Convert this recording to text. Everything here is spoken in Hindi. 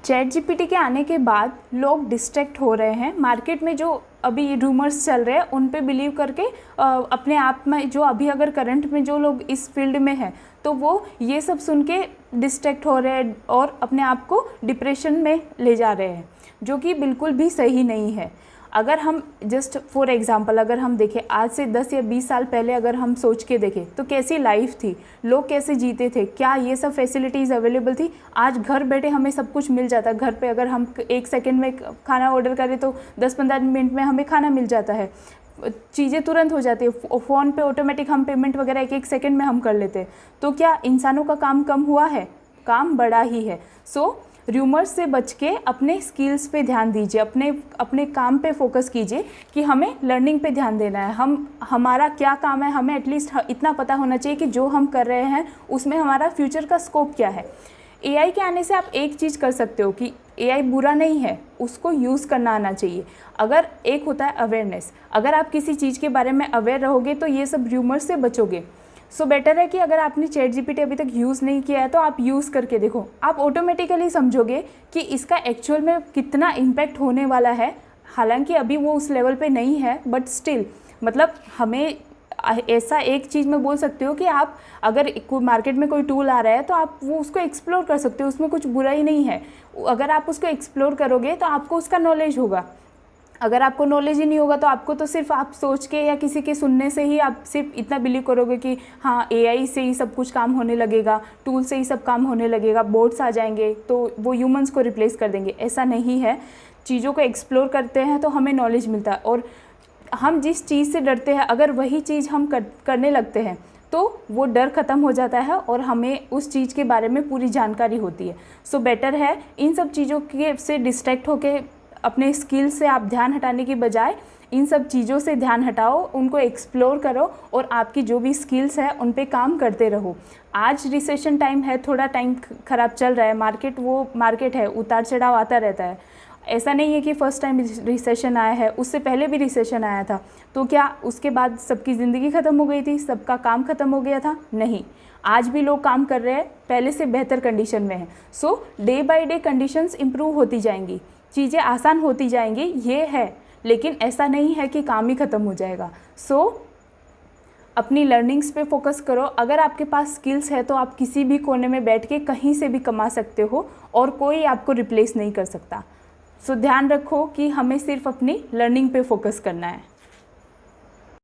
चैट जीपीटी के आने के बाद लोग डिस्ट्रैक्ट हो रहे हैं। मार्केट में जो अभी रूमर्स चल रहे हैं उन पे बिलीव करके अपने आप में जो अभी अगर करंट में जो लोग इस फील्ड में हैं तो वो ये सब सुन के डिस्ट्रैक्ट हो रहे हैं और अपने आप को डिप्रेशन में ले जा रहे हैं, जो कि बिल्कुल भी सही नहीं है। अगर हम जस्ट फॉर एग्जांपल अगर हम देखें आज से 10 या 20 साल पहले अगर हम सोच के देखें तो कैसी लाइफ थी, लोग कैसे जीते थे, क्या ये सब फैसिलिटीज़ अवेलेबल थी। आज घर बैठे हमें सब कुछ मिल जाता है। घर पे अगर हम 1 सेकंड में खाना ऑर्डर करें तो 10-15 मिनट में हमें खाना मिल जाता है, चीज़ें तुरंत हो जाती है। फ़ोन पे ऑटोमेटिक हम पेमेंट वगैरह 1-1 सेकंड में हम कर लेते हैं। तो क्या इंसानों का काम कम हुआ है? काम बढ़ा ही है। सो र्यूमर्स से बच के अपने स्किल्स पे ध्यान दीजिए, अपने काम पे फोकस कीजिए कि हमें लर्निंग पे ध्यान देना है। हमारा क्या काम है, हमें एटलीस्ट इतना पता होना चाहिए कि जो हम कर रहे हैं उसमें हमारा फ्यूचर का स्कोप क्या है। एआई के आने से आप एक चीज़ कर सकते हो कि एआई बुरा नहीं है, उसको यूज़ करना आना चाहिए। अगर एक होता है अवेयरनेस, अगर आप किसी चीज़ के बारे में अवेयर रहोगे तो ये सब र्यूमर्स से बचोगे। सो बेटर है कि अगर आपने चैट जीपीटी अभी तक यूज़ नहीं किया है तो आप यूज़ करके देखो, आप ऑटोमेटिकली समझोगे कि इसका एक्चुअल में कितना इम्पैक्ट होने वाला है। हालांकि अभी वो उस लेवल पे नहीं है, बट स्टिल मतलब हमें ऐसा एक चीज़ मैं बोल सकती हूँ कि आप अगर मार्केट में कोई टूल आ रहा है तो आप वो उसको एक्सप्लोर कर सकते हो, उसमें कुछ बुरा ही नहीं है। अगर आप उसको एक्सप्लोर करोगे तो आपको उसका नॉलेज होगा। अगर आपको नॉलेज ही नहीं होगा तो आपको तो सिर्फ आप सोच के या किसी के सुनने से ही आप सिर्फ इतना बिलीव करोगे कि हाँ एआई से ही सब कुछ काम होने लगेगा, टूल से ही सब काम होने लगेगा, बोट्स आ जाएंगे तो वो ह्यूमंस को रिप्लेस कर देंगे। ऐसा नहीं है। चीज़ों को एक्सप्लोर करते हैं तो हमें नॉलेज मिलता है, और हम जिस चीज़ से डरते हैं अगर वही चीज़ हम करने लगते हैं तो वो डर ख़त्म हो जाता है और हमें उस चीज़ के बारे में पूरी जानकारी होती है। सो बेटर है इन सब चीज़ों के से डिस्ट्रैक्ट होके अपने स्किल से आप ध्यान हटाने की बजाय इन सब चीज़ों से ध्यान हटाओ, उनको एक्सप्लोर करो और आपकी जो भी स्किल्स है उन पे काम करते रहो। आज रिसेशन टाइम है, थोड़ा टाइम ख़राब चल रहा है, मार्केट है, उतार चढ़ाव आता रहता है। ऐसा नहीं है कि फ़र्स्ट टाइम रिसेशन आया है, उससे पहले भी रिसेशन आया था तो क्या उसके बाद सबकी ज़िंदगी ख़त्म हो गई थी, सबका काम ख़त्म हो गया था? नहीं, आज भी लोग काम कर रहे हैं, पहले से बेहतर कंडीशन में है। So day by day conditions improve होती जाएंगी, चीज़ें आसान होती जाएंगी, ये है। लेकिन ऐसा नहीं है कि काम ही ख़त्म हो जाएगा। सो अपनी लर्निंग्स पे फोकस करो। अगर आपके पास स्किल्स है तो आप किसी भी कोने में बैठ के कहीं से भी कमा सकते हो और कोई आपको रिप्लेस नहीं कर सकता। सो ध्यान रखो कि हमें सिर्फ अपनी लर्निंग पे फोकस करना है।